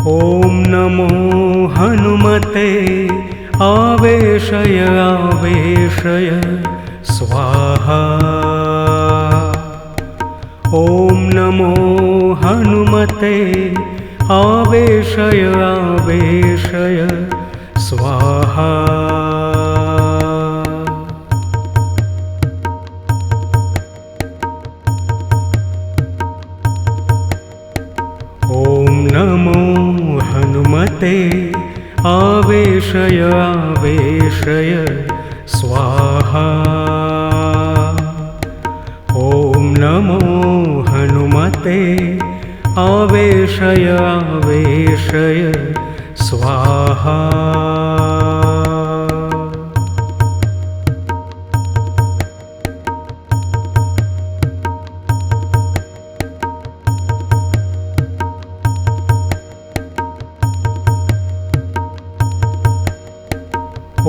ॐ नमो हनुमते आवेशय आवेशय स्वाहा। ॐ नमो हनुमते आवेशय आवेशय स्वाहा। ॐ नमो हनुमते आवेशय आवेशय स्वाहा। ॐ नमो हनुमते आवेशय आवेशय स्वाहा।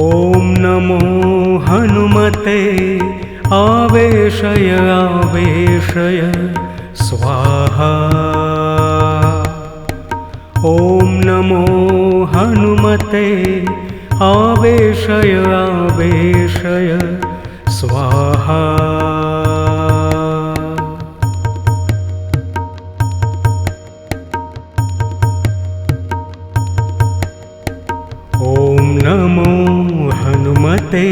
ॐ नमो हनुमते आवेशय आवेशय स्वाहा। ॐ नमो हनुमते आवेशय आवेशय स्वाहा। ॐ नमो हनुमते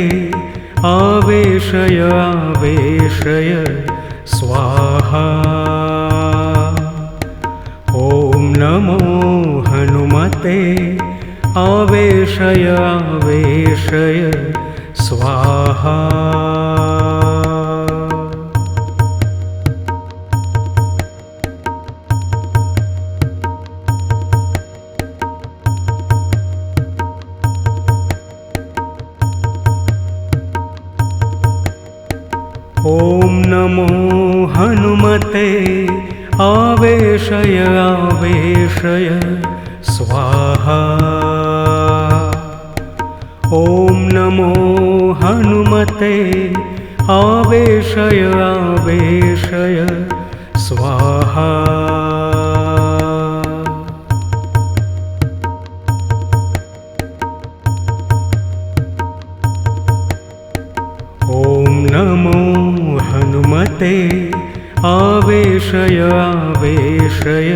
आवेशय आवेशय स्वाहा। ॐ नमो हनुमते आवेशय आवेशय स्वाहा। ॐ नमो हनुमते आवेशय आवेशय स्वाहा। ॐ नमो हनुमते आवेशय आवेशय स्वाहा। ॐ नमो हनुमते आवेशय आवेशय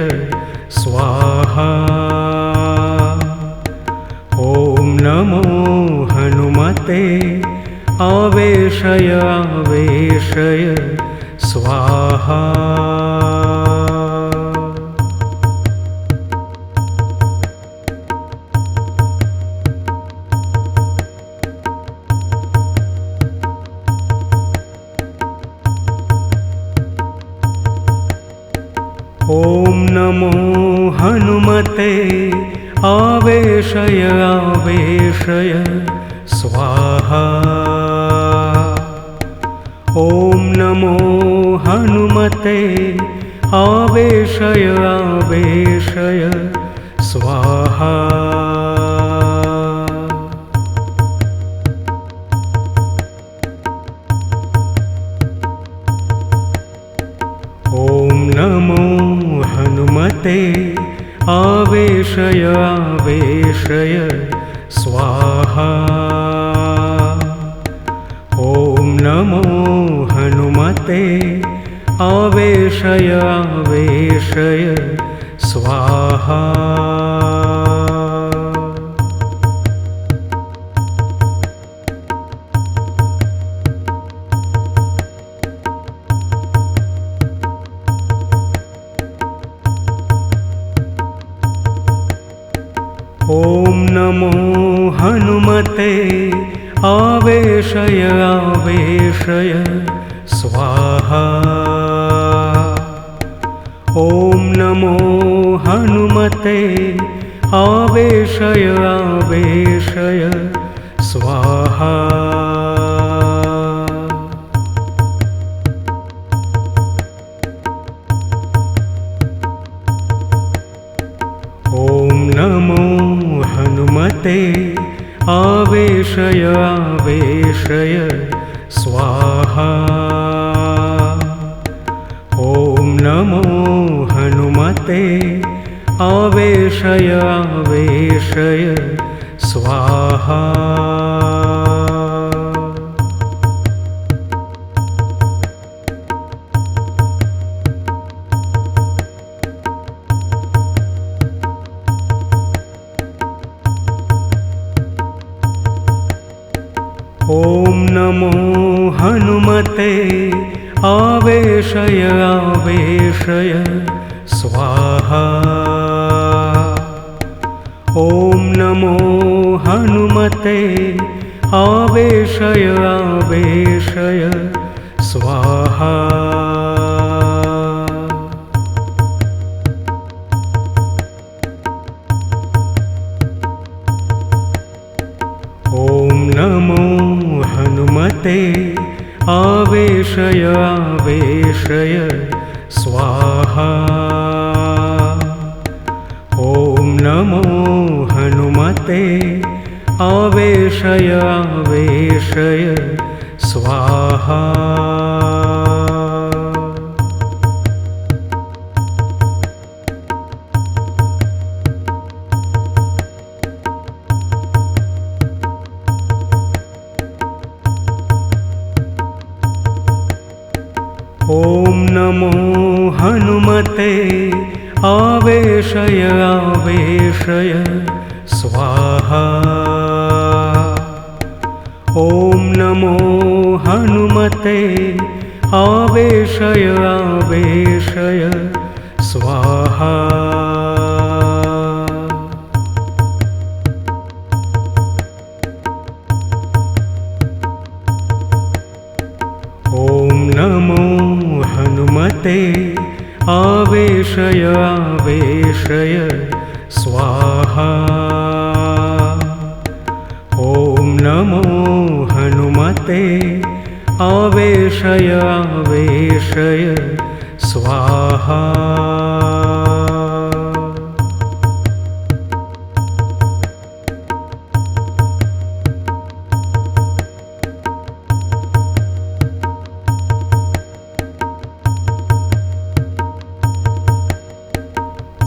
स्वाहा। ॐ नमो हनुमते आवेशय आवेशय स्वाहा। ॐ नमो हनुमते आवेशय आवेशय स्वाहा। ॐ नमो हनुमते आवेशय आवेशय स्वाहा। ॐ नमो हनुमते आवेशय आवेशय स्वाहा। ॐ नमो हनुमते आवेशय आवेशय स्वाहा। ॐ नमो हनुमते आवेशय आवेशय स्वाहा। ॐ नमो हनुमते आवेशय आवेशय स्वाहा। ॐ नमो हनुमते आवेशय आवेशय स्वाहा। ॐ नमो हनुमते आवेशय आवेशय स्वाहा ॐ नमो हनुमते आवेशय आवेशय स्वाहा ॐ नमो हनुमते आवेशय आवेशय स्वाहा ॐ नमो हनुमते आवेशय आवेशय स्वाहा ॐ नमो हनुमते आवेशय आवेशय स्वाहा ॐ नमो हनुमते आवेशय आवेशय स्वाहा ॐ नमो हनुमते आवेशय आवेशय स्वाहा ॐ नमो हनुमते आवेशय आवेशय स्वाहा ॐ नमो हनुमते आवेशय आवेशय स्वाहा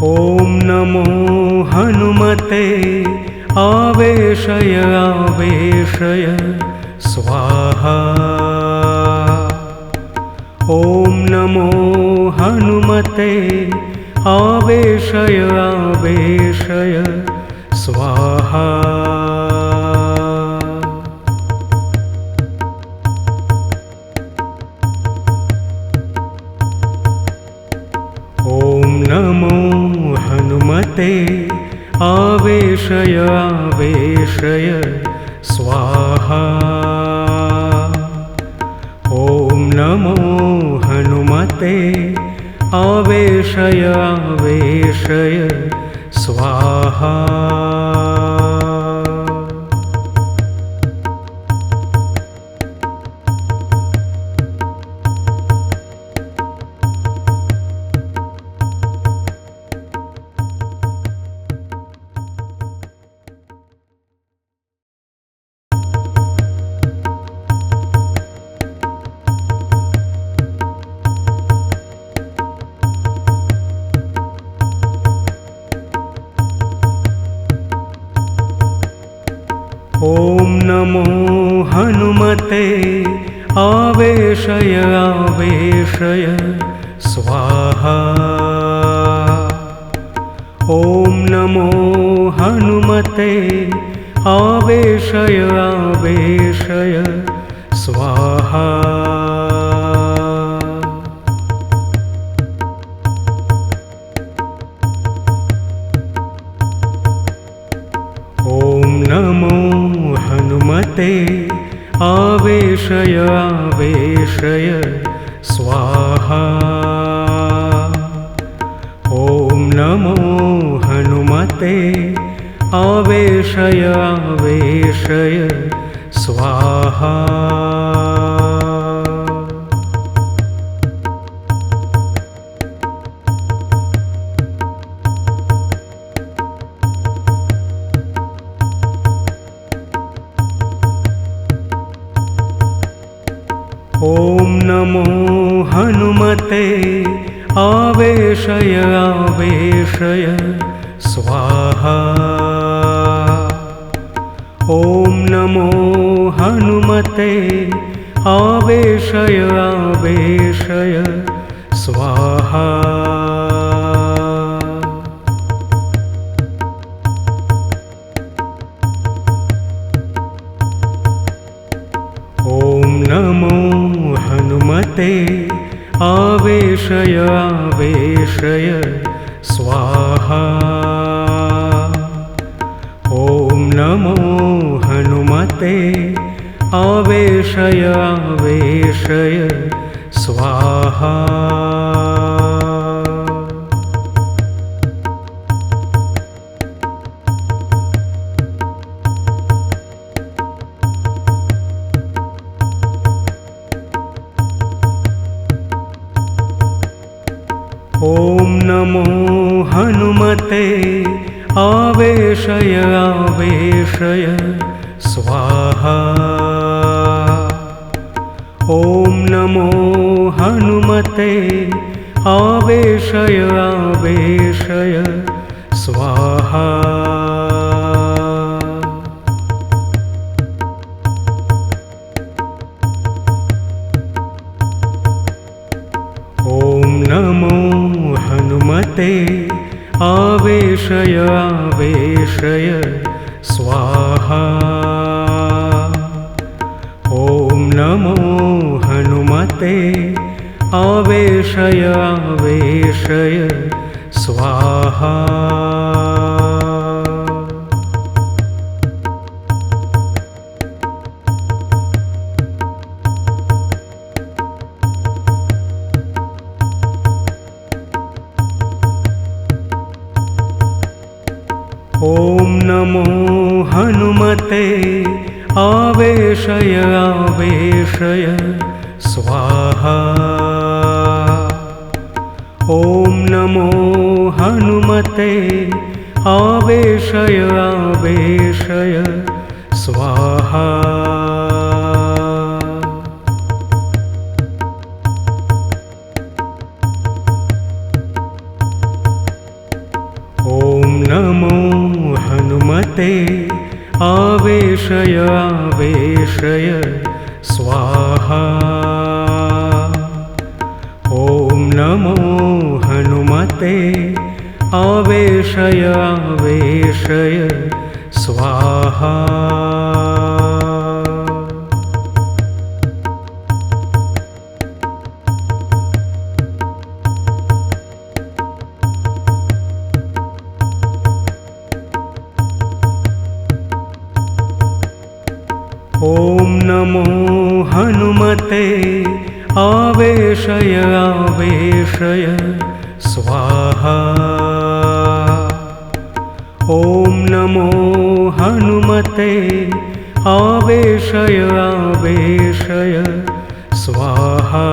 ॐ नमो हनुमते आवेशय आवेशय स्वाहा ॐ नमो हनुमते आवेशय आवेशय स्वाहा ॐ नमो हनुमते आवेशय आवेशय स्वाहा ॐ नमो हनुमते आवेशय आवेशय स्वाहा ॐ नमो हनुमते आवेशय आवेशय स्वाहा ॐ नमो हनुमते आवेशय आवेशय स्वाहा ॐ नमो हनुमते आवेशय आवेशय स्वाहा ॐ नमो हनुमते आवेशय आवेशय स्वाहा ॐ नमो हनुमते आवेशय आवेशय स्वाहा। ॐ नमो हनुमते आवेशय आवेशय स्वाहा। ॐ नमो हनुमते आवेशय आवेशय स्वाहा। ॐ नमो हनुमते आवेशय आवेशय स्वाहा। ॐ नमो हनुमते आवेशय आवेशय स्वाहा। ॐ नमो हनुमते आवेशय आवेशय स्वाहा। ॐ नमो हनुमते आवेशय आवेशय स्वाहा। ॐ नमो हनुमते आवेशय आवेशय स्वाहा। ॐ नमो हनुमते आवेशय आवेशय स्वाहा। ॐ नमो हनुमते आवेशय आवेशय स्वाहा। ॐ नमो हनुमते आवेशय आवेशय स्वाहा। ॐ नमो हनुमते आवेशय आवेशय स्वाहा। ॐ नमो हनुमते आवेशय आवेशय स्वाहा। ॐ नमो हनुमते आवेशय आवेशय स्वाहा।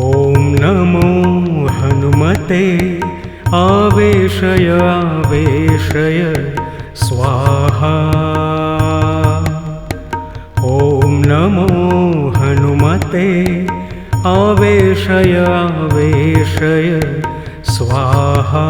ॐ नमो हनुमते आवेशय आवेशय स्वाहा। ॐ नमो हनुमते आवेशय आवेशय स्वाहा।